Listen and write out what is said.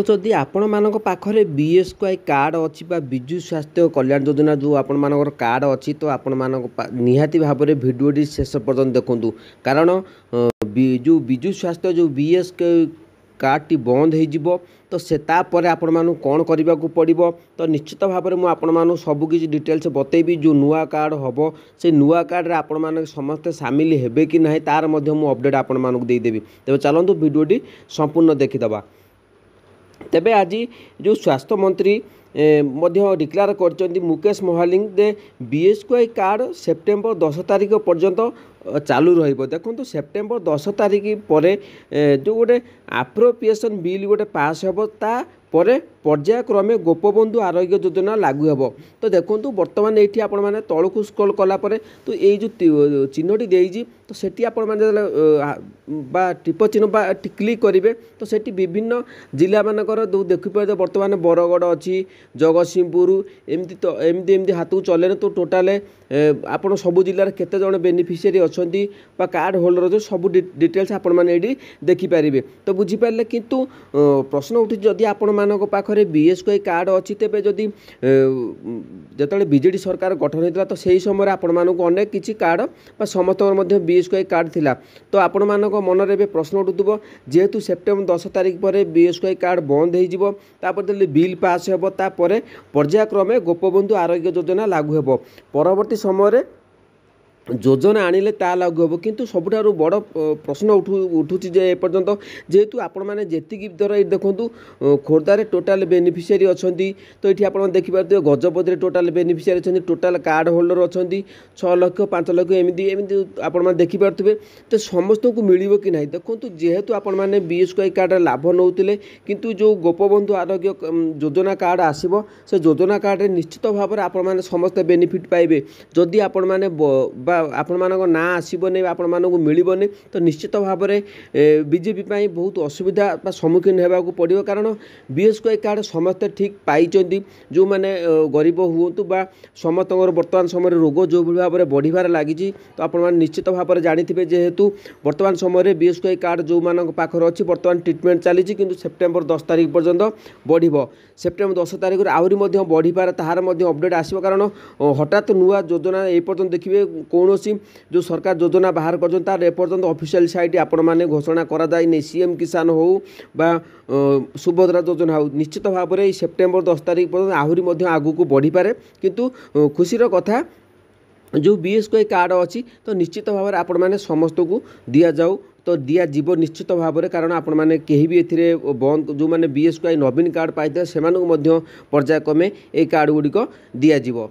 तो जदि आपण मानक पाखरे बीएसकेवाई कार्ड अच्छी विजु स्वास्थ्य कल्याण योजना जो आपण मानकर कार्ड अच्छी तो आपण मानक निहाती भाव में भिडियोटी शेष पर्यंत देखूँ कारण जो विजु स्वास्थ्य जो बीएसके कार्ड टी बंद हो तो से तापर आपण मानू कौन करने को पड़ो तो निश्चित भाव में मुझे सबकि डिटेल्स बतेबी जो नुआ कार्ड हम से नुआ कार्ड रे आपण मानक समस्ते सामिल हेबे कि ना तार मु अपडेट आपण मानक देदेवी तेज चलतु भिडियोटी संपूर्ण देखीदबा। तेबे आज जो स्वास्थ्य मंत्री डिक्लेयर कर मुकेश महालिंग दे बीएसकेवाई कार्ड सेप्टेम्बर 10 तारीख पर्यंत चालू रहिबो। देखो सेप्टेम्बर 10 तारीख पर जो गोटे एप्रोप्रिएशन बिल गोटे पास हेबो ता परे पर्यायक्रमे गोपबंधु आरोग्य योजना लागू हेबो। तो देखो बर्तमान ये आपण मैंने तलू स्क्रॉल कलापर तो ये जो चिन्हटी देजी तो सेठी आपण मैंने टिप चिन्ह क्लिक करेंगे तो सेठी विभिन्न जिला मानकर जो देखिपारे बर्तमान बरगढ़ अच्छी जगतसिंहपुर एमती तो एमती हाथ को चले तो टोटाल आपण सबू जिले केते जण बेनिफिशियरी अच्छी कार्ड होल्डर जो सब डिटेल्स आपण मैंने ये देखिपारे तो बुझीपारे किंतु प्रश्न उठी जदि आपण मानक पाखरे बीएसकेवाई कार्ड अच्छी तेबे जदि जो बीजेडी सरकार गठन होता तो सही समय आपण मानक अनेक किसी कार्ड समस्त बीएसकेवाई कार्ड थिला तो आपण मानक मन में प्रश्न उठुव जेहेतु सेप्टेम्बर 10 तारीख पर बीएसकेवाई कार्ड बंद हो बिल पास हेबो तापर पर्यायक्रमे गोपबंधु आरोग्य योजना लागू हेबो परवर्ती समय योजना आनिले ता लागू हम किंतु सबुठारु बड़ प्रश्न उठुची जे एपर्यंत जेहेतु आपण मैंने जी धर ये देखूँ खोर्धार टोटाल बेनिफिशियरी अच्छा तो ये आप देखिए गजपति टोटाल बेनिफिशियरी अच्छा टोटाल कार्ड होल्डर अच्छा 6 लाख 5 लाख एमती आप देखिपे तो समस्त को मिल कि ना देखो जेहेतु आपण मैंने बीएसकेवाई कार्ड लाभ नौते किंतु जो गोपबंधु आरोग्य योजना कार्ड आसो से योजना कार्ड निश्चित भाव में आपण मैंने समस्त बेनिफिट पाइबे जदि आपण मैंने आपण मानक ना आसबनी आपण मानक मिलबनी तो निश्चित भाव में बीजेपी बहुत असुविधा सम्मुखीन होगा पड़ो कारण बीएसकेवाई कार्ड समस्ते ठीक पाई जो मैंने गरीब हूँ बा समस्त बर्तमान समय रोग जो भाव में बढ़िबार लगी तो आप निश्चित भाव में जानी जेहेतु बर्तमान समय बीएसकेवाई कार्ड जो मान पाखर अच्छी बर्तमान ट्रिटमेंट चली किंतु सेप्टेम्बर 10 तारीख पर्यंत बढ़ सेप्टेम्बर 10 तारीख आहरी बढ़िपारे तार अपडेट आसो कारण हठात नुआ योजना ये पर्यंत देखिए कौन जो सरकार योजना बाहर कर एपर्यंत ऑफिशियल साइट आपण मैंने घोषणा कराई सीएम किसान हो बा सुभद्रा योजना हो निश्चित भाव में सेप्टेम्बर 10 तारीख पर्यंत आहरी आगू को बढ़ी पारे किंतु खुशीर कथा जो बीएसकेवाई कार्ड अच्छी तो निश्चित भाव में आपण मैंने समस्त को दि जाऊ तो दिज्व निश्चित भाव में कारण आपण मैंने कहीं भी ए बंद जो मैंने बीएसकेवाई नवीन कार्ड पाई से पर्यायक्रमे ये कार्ड गुड़िक दिज्व।